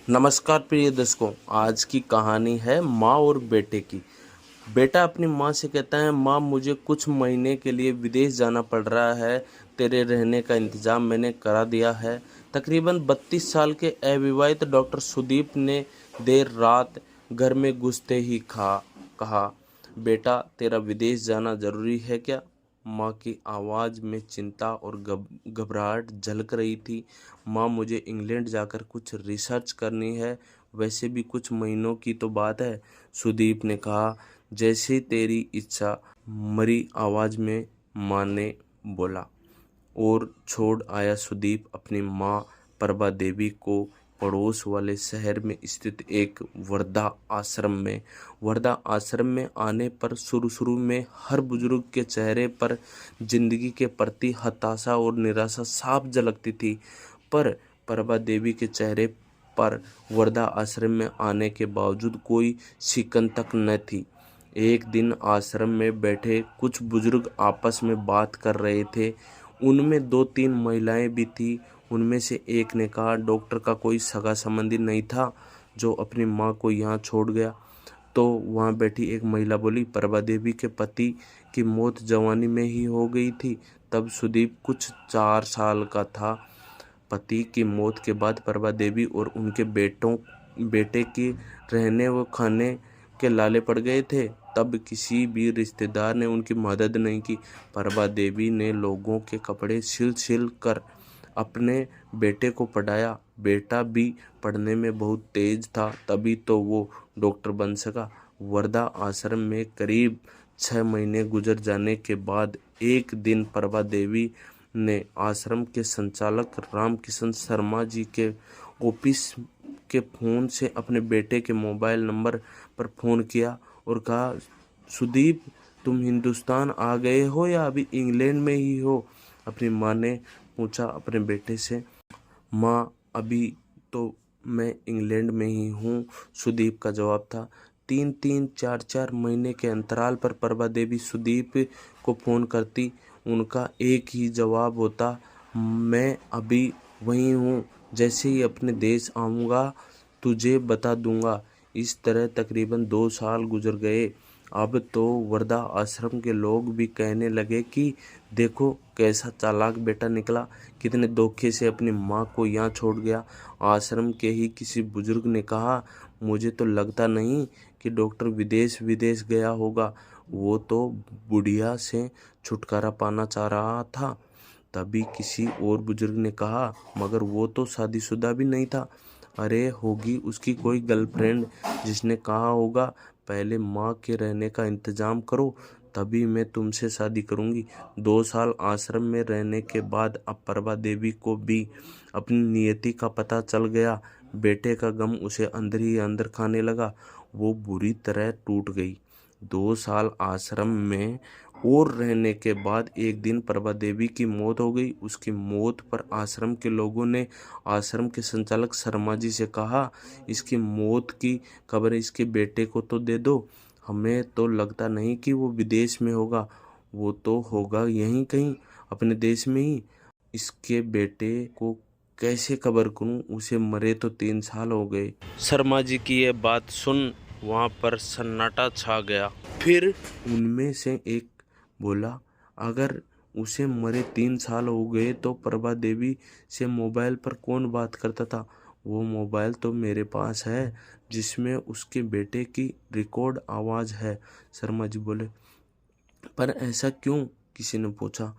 नमस्कार प्रिय दर्शकों। आज की कहानी है माँ और बेटे की। बेटा अपनी माँ से कहता है, माँ मुझे कुछ महीने के लिए विदेश जाना पड़ रहा है। तेरे रहने का इंतज़ाम मैंने करा दिया है। तकरीबन 32 साल के अविवाहित डॉक्टर सुदीप ने देर रात घर में घुसते ही कहा, बेटा तेरा विदेश जाना ज़रूरी है क्या? माँ की आवाज़ में चिंता और घबराहट झलक रही थी। माँ मुझे इंग्लैंड जाकर कुछ रिसर्च करनी है, वैसे भी कुछ महीनों की तो बात है, सुदीप ने कहा। जैसे तेरी इच्छा, मरी आवाज़ में माँ ने बोला। और छोड़ आया सुदीप अपनी माँ प्रभा देवी को पड़ोस वाले शहर में स्थित एक वर्धा आश्रम में आने पर शुरू में हर बुजुर्ग के चेहरे पर जिंदगी के प्रति हताशा और निराशा साफ झलकती थी। पर प्रभा देवी के चेहरे पर वर्धा आश्रम में आने के बावजूद कोई शिकन तक न थी। एक दिन आश्रम में बैठे कुछ बुजुर्ग आपस में बात कर रहे थे। उनमें 2-3 महिलाएं भी थी। उनमें से एक ने कहा, डॉक्टर का कोई सगा संबंधी नहीं था जो अपनी माँ को यहाँ छोड़ गया? तो वहाँ बैठी एक महिला बोली, प्रभा देवी के पति की मौत जवानी में ही हो गई थी। तब सुदीप कुछ 4 साल का था। पति की मौत के बाद प्रभा देवी और उनके बेटे की रहने व खाने के लाले पड़ गए थे। तब किसी भी रिश्तेदार ने उनकी मदद नहीं की। प्रभा देवी ने लोगों के कपड़े सिल कर अपने बेटे को पढ़ाया। बेटा भी पढ़ने में बहुत तेज था, तभी तो वो डॉक्टर बन सका। वर्धा आश्रम में करीब 6 महीने गुजर जाने के बाद एक दिन प्रभा देवी ने आश्रम के संचालक रामकिशन शर्मा जी के ऑफिस के फ़ोन से अपने बेटे के मोबाइल नंबर पर फ़ोन किया और कहा, सुदीप तुम हिंदुस्तान आ गए हो या अभी इंग्लैंड में ही हो? अपनी माँ ने पूछा अपने बेटे से। माँ अभी तो मैं इंग्लैंड में ही हूँ, सुदीप का जवाब था। 3-3, 4-4 महीने के अंतराल पर प्रभा देवी सुदीप को फ़ोन करती। उनका एक ही जवाब होता, मैं अभी वहीं हूँ, जैसे ही अपने देश आऊँगा तुझे बता दूँगा। इस तरह तकरीबन 2 साल गुजर गए। अब तो वर्धा आश्रम के लोग भी कहने लगे कि देखो कैसा चालाक बेटा निकला, कितने धोखे से अपनी माँ को यहाँ छोड़ गया। आश्रम के ही किसी बुजुर्ग ने कहा, मुझे तो लगता नहीं कि डॉक्टर विदेश गया होगा, वो तो बुढ़िया से छुटकारा पाना चाह रहा था। तभी किसी और बुजुर्ग ने कहा, मगर वो तो शादीशुदा भी नहीं था। अरे होगी उसकी कोई गर्लफ्रेंड जिसने कहा होगा पहले माँ के रहने का इंतजाम करो, तभी मैं तुमसे शादी करूंगी। 2 साल आश्रम में रहने के बाद अब प्रभा देवी को भी अपनी नियति का पता चल गया। बेटे का गम उसे अंदर ही अंदर खाने लगा। वो बुरी तरह टूट गई। 2 साल आश्रम में और रहने के बाद एक दिन प्रभा देवी की मौत हो गई। उसकी मौत पर आश्रम के लोगों ने आश्रम के संचालक शर्मा जी से कहा, इसकी मौत की खबर इसके बेटे को तो दे दो। हमें तो लगता नहीं कि वो विदेश में होगा, वो तो होगा यहीं कहीं अपने देश में ही। इसके बेटे को कैसे खबर करूं, उसे मरे तो 3 साल हो गए। शर्मा जी की ये बात सुन वहाँ पर सन्नाटा छा गया। फिर उनमें से एक बोला, अगर उसे मरे 3 साल हो गए तो प्रभा देवी से मोबाइल पर कौन बात करता था? वो मोबाइल तो मेरे पास है जिसमें उसके बेटे की रिकॉर्ड आवाज़ है, शर्मा जी बोले। पर ऐसा क्यों? किसी ने पूछा।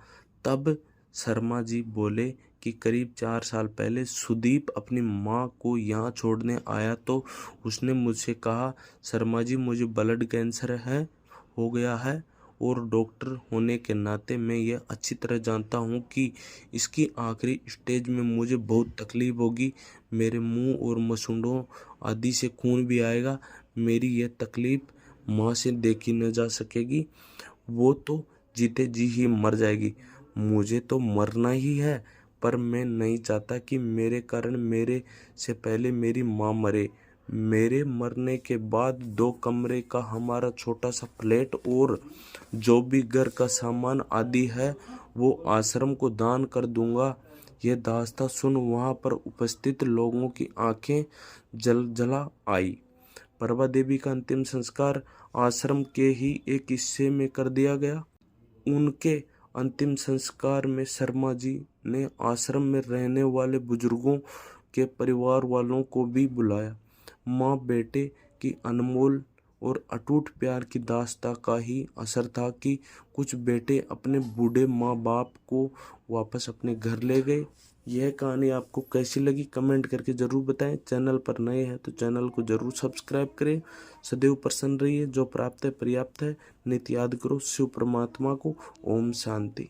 तब शर्मा जी बोले कि करीब 4 साल पहले सुदीप अपनी माँ को यहाँ छोड़ने आया तो उसने मुझसे कहा, शर्मा जी मुझे ब्लड कैंसर हो गया है और डॉक्टर होने के नाते मैं ये अच्छी तरह जानता हूँ कि इसकी आखिरी स्टेज में मुझे बहुत तकलीफ होगी। मेरे मुंह और मसूड़ों आदि से खून भी आएगा। मेरी यह तकलीफ माँ से देखी न जा सकेगी। वो तो जीते जी ही मर जाएगी। मुझे तो मरना ही है, पर मैं नहीं चाहता कि मेरे कारण मेरे से पहले मेरी माँ मरे। मेरे मरने के बाद 2 कमरे का हमारा छोटा सा फ्लैट और जो भी घर का सामान आदि है वो आश्रम को दान कर दूंगा। यह दास्तां सुन वहां पर उपस्थित लोगों की आंखें जला आई। प्रभा देवी का अंतिम संस्कार आश्रम के ही एक हिस्से में कर दिया गया। उनके अंतिम संस्कार में शर्मा जी ने आश्रम में रहने वाले बुजुर्गों के परिवार वालों को भी बुलाया। माँ बेटे की अनमोल और अटूट प्यार की दास्तां का ही असर था कि कुछ बेटे अपने बूढ़े माँ बाप को वापस अपने घर ले गए। यह कहानी आपको कैसी लगी कमेंट करके ज़रूर बताएं। चैनल पर नए हैं तो चैनल को ज़रूर सब्सक्राइब करें। सदैव प्रसन्न रहिए। जो प्राप्त है पर्याप्त है। नित्य याद करो शिव परमात्मा को। ओम शांति।